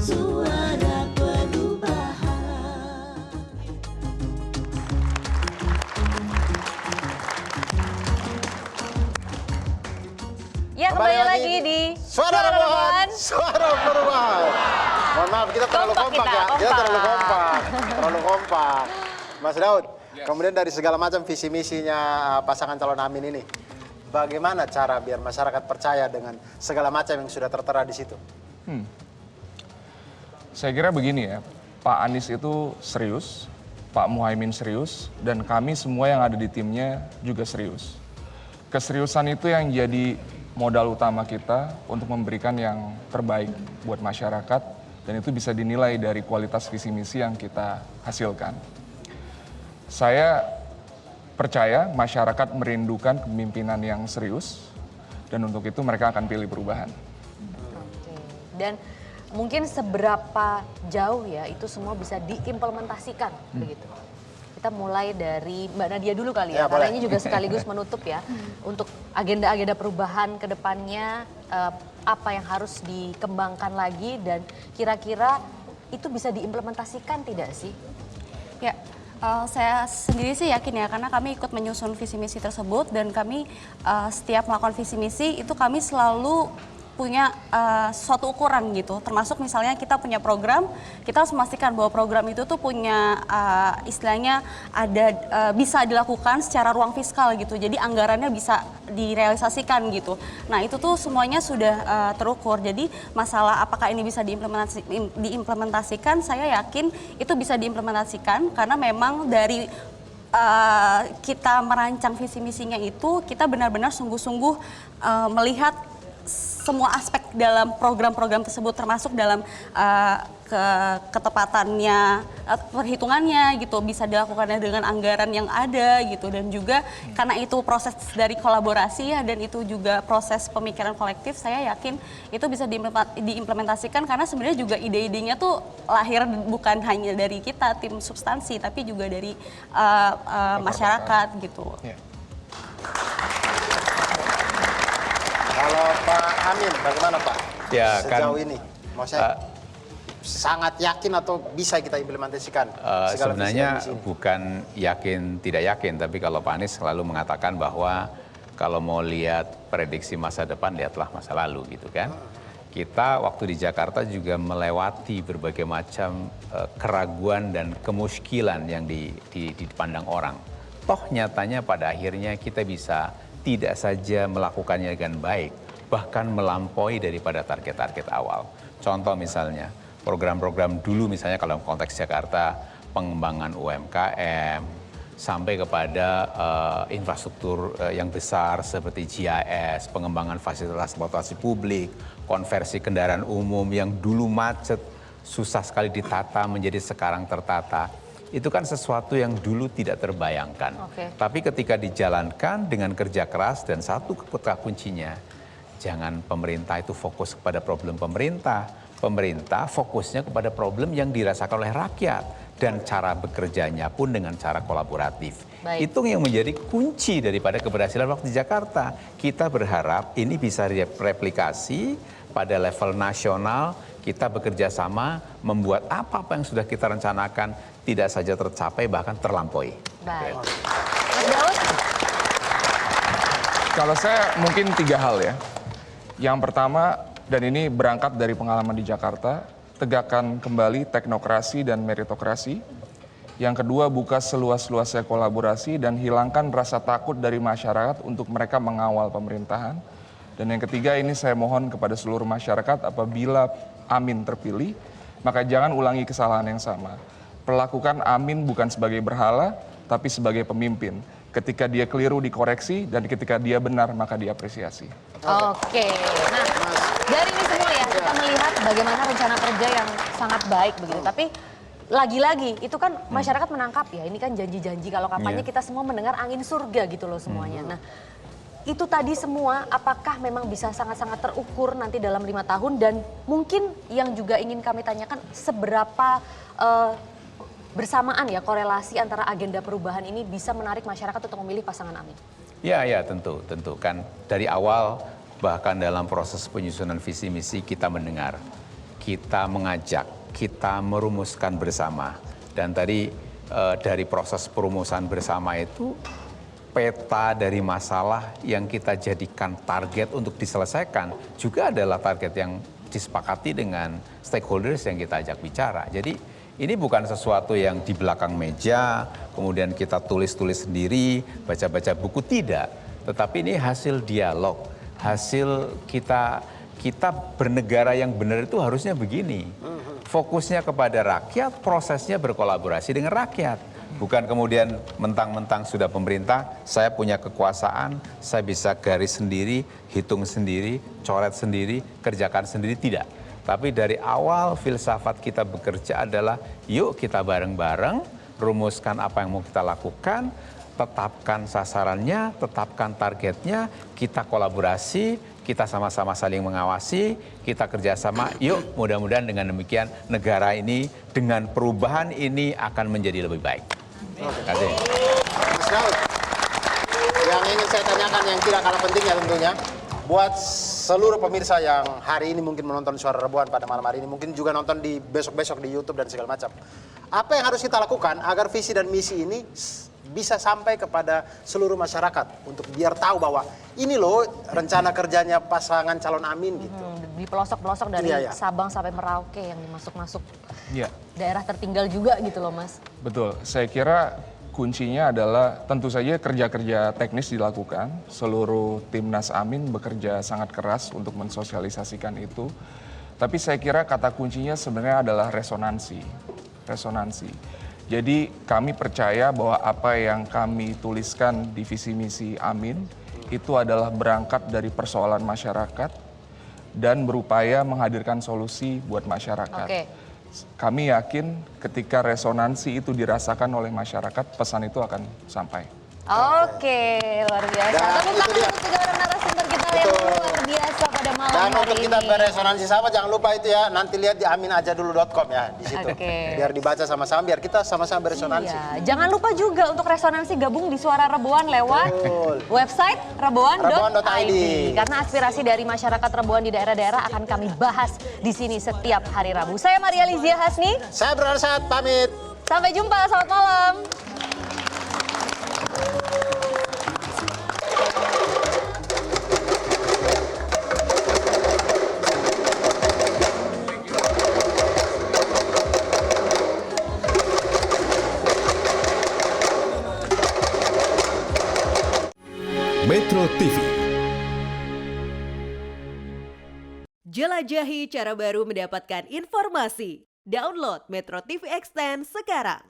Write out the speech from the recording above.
Suara perubahan. Ya, kembali lagi di Suara Perubahan. Suara Perubahan. Mohon maaf, kita terlalu kompak ya. Kita terlalu kompak. Terlalu kompak. Mas Daud, kemudian dari segala macam visi misinya pasangan calon Amin ini, bagaimana cara biar masyarakat percaya dengan segala macam yang sudah tertera di situ? Saya kira begini ya, Pak Anies itu serius, Pak Muhaimin serius, dan kami semua yang ada di timnya juga serius. Keseriusan itu yang jadi modal utama kita untuk memberikan yang terbaik buat masyarakat, dan itu bisa dinilai dari kualitas visi misi yang kita hasilkan. Saya percaya masyarakat merindukan kepemimpinan yang serius, dan untuk itu mereka akan pilih perubahan. Oke. Dan mungkin seberapa jauh ya itu semua bisa diimplementasikan begitu. Kita mulai dari Mbak Nadia dulu kali ya, karena ini juga sekaligus menutup ya untuk agenda-agenda perubahan ke depannya, apa yang harus dikembangkan lagi dan kira-kira itu bisa diimplementasikan tidak sih? Ya, saya sendiri sih yakin ya, karena kami ikut menyusun visi misi tersebut dan kami setiap melakukan visi misi itu kami selalu punya suatu ukuran gitu, termasuk misalnya kita punya program, kita harus memastikan bahwa program itu tuh punya istilahnya ada bisa dilakukan secara ruang fiskal gitu, jadi anggarannya bisa direalisasikan gitu. Nah itu tuh semuanya sudah terukur, jadi masalah apakah ini bisa diimplementasikan, saya yakin itu bisa diimplementasikan karena memang dari kita merancang visi misinya itu kita benar-benar sungguh-sungguh melihat semua aspek dalam program-program tersebut, termasuk dalam ketepatannya, perhitungannya gitu, bisa dilakukan dengan anggaran yang ada gitu, dan juga karena itu proses dari kolaborasi ya, dan itu juga proses pemikiran kolektif, saya yakin itu bisa diimplementasikan karena sebenarnya juga ide-idenya tuh lahir bukan hanya dari kita tim substansi, tapi juga dari masyarakat gitu. Ya. Kalau Pak Amin, bagaimana Pak? Ya, sejauh ini, mau saya sangat yakin atau bisa kita implementasikan? Sebenarnya bukan yakin tidak yakin, tapi kalau Pak Anies selalu mengatakan bahwa kalau mau lihat prediksi masa depan, lihatlah masa lalu gitu kan. Kita waktu di Jakarta juga melewati berbagai macam keraguan dan kemuskilan yang dipandang orang. Toh nyatanya pada akhirnya kita bisa tidak saja melakukannya dengan baik, bahkan melampaui daripada target-target awal. Contoh misalnya, program-program dulu misalnya kalau konteks Jakarta, pengembangan UMKM, sampai kepada infrastruktur yang besar seperti GIS, pengembangan fasilitas transportasi publik, konversi kendaraan umum yang dulu macet, susah sekali ditata menjadi sekarang tertata. Itu kan sesuatu yang dulu tidak terbayangkan. Tapi ketika dijalankan dengan kerja keras dan satu kata kuncinya, jangan pemerintah itu fokus kepada problem pemerintah. Pemerintah fokusnya kepada problem yang dirasakan oleh rakyat. Dan cara bekerjanya pun dengan cara kolaboratif. Itu yang menjadi kunci daripada keberhasilan waktu di Jakarta. Kita berharap ini bisa direplikasi pada level nasional. Kita bekerja sama membuat apa-apa yang sudah kita rencanakan tidak saja tercapai, bahkan terlampaui. Baik. Mas Daud? Kalau saya mungkin 3 hal ya. Yang pertama, dan ini berangkat dari pengalaman di Jakarta, tegakkan kembali teknokrasi dan meritokrasi. Yang kedua, buka seluas-luasnya kolaborasi dan hilangkan rasa takut dari masyarakat untuk mereka mengawal pemerintahan. Dan yang ketiga, ini saya mohon kepada seluruh masyarakat, apabila Amin terpilih, maka jangan ulangi kesalahan yang sama. Perlakukan Amin bukan sebagai berhala, tapi sebagai pemimpin. Ketika dia keliru dikoreksi, dan ketika dia benar maka diapresiasi. Oke, nah dari ini semua ya kita melihat bagaimana rencana kerja yang sangat baik begitu. Tapi lagi-lagi itu kan masyarakat menangkap ya, ini kan janji-janji, kalau kampanye kita semua mendengar angin surga gitu loh semuanya. Nah itu tadi semua apakah memang bisa sangat-sangat terukur nanti dalam 5 tahun, dan mungkin yang juga ingin kami tanyakan seberapa bersamaan ya korelasi antara agenda perubahan ini bisa menarik masyarakat untuk memilih pasangan Amin? Ya, tentu kan dari awal bahkan dalam proses penyusunan visi misi kita mendengar. kita mengajak, kita merumuskan bersama. Dan tadi dari proses perumusan bersama itu, peta dari masalah yang kita jadikan target untuk diselesaikan juga adalah target yang disepakati dengan stakeholders yang kita ajak bicara. Jadi ini bukan sesuatu yang di belakang meja, kemudian kita tulis-tulis sendiri, baca-baca buku, tidak. Tetapi ini hasil dialog, hasil kita bernegara yang benar itu harusnya begini. Fokusnya kepada rakyat, prosesnya berkolaborasi dengan rakyat. Bukan kemudian mentang-mentang sudah pemerintah, saya punya kekuasaan, saya bisa garis sendiri, hitung sendiri, coret sendiri, kerjakan sendiri, tidak. Tapi dari awal filsafat kita bekerja adalah yuk kita bareng-bareng, rumuskan apa yang mau kita lakukan, tetapkan sasarannya, tetapkan targetnya, kita kolaborasi, kita sama-sama saling mengawasi, kita kerjasama, yuk mudah-mudahan dengan demikian negara ini dengan perubahan ini akan menjadi lebih baik. Terima kasih. Mas Daud, yang ingin saya tanyakan yang tidak kalah pentingnya tentunya, buat seluruh pemirsa yang hari ini mungkin menonton Suara Rebuan pada malam hari ini, mungkin juga nonton di besok-besok di YouTube dan segala macam. Apa yang harus kita lakukan agar visi dan misi ini bisa sampai kepada seluruh masyarakat untuk biar tahu bahwa ini loh rencana kerjanya pasangan calon Amin gitu. Di pelosok-pelosok dari Iya, iya. Sabang sampai Merauke yang dimasuk-masuk Iya, daerah tertinggal juga gitu loh Mas. betul. Saya kira kuncinya adalah tentu saja kerja-kerja teknis dilakukan. Seluruh timnas Amin bekerja sangat keras untuk mensosialisasikan itu. Tapi saya kira kata kuncinya sebenarnya adalah resonansi. Resonansi. Jadi kami percaya bahwa apa yang kami tuliskan di visi misi Amin itu adalah berangkat dari persoalan masyarakat dan berupaya menghadirkan solusi buat masyarakat. Oke. Kami yakin ketika resonansi itu dirasakan oleh masyarakat, pesan itu akan sampai. Oke, luar biasa. Dan Tepuk itu tangan dia. untuk tiga orang narasumber kita yang luar biasa pada malam Dan hari untuk ini. kita beresonansi sama, jangan lupa itu ya, nanti lihat di aminajadulu.com ya, di situ. Oke. Biar dibaca sama-sama, biar kita sama-sama beresonansi. Iya. Jangan lupa juga untuk resonansi gabung di Suara Rebuan lewat Betul. website reboan.id. Reboan.id. Karena aspirasi dari masyarakat Rebuan di daerah-daerah akan kami bahas di sini setiap hari Rabu. Saya Maria Lizia Hasni. Saya Bro Arsad, pamit. Sampai jumpa, selamat malam. Metro TV. Jelajahi cara baru mendapatkan informasi. Download Metro TV Extend sekarang.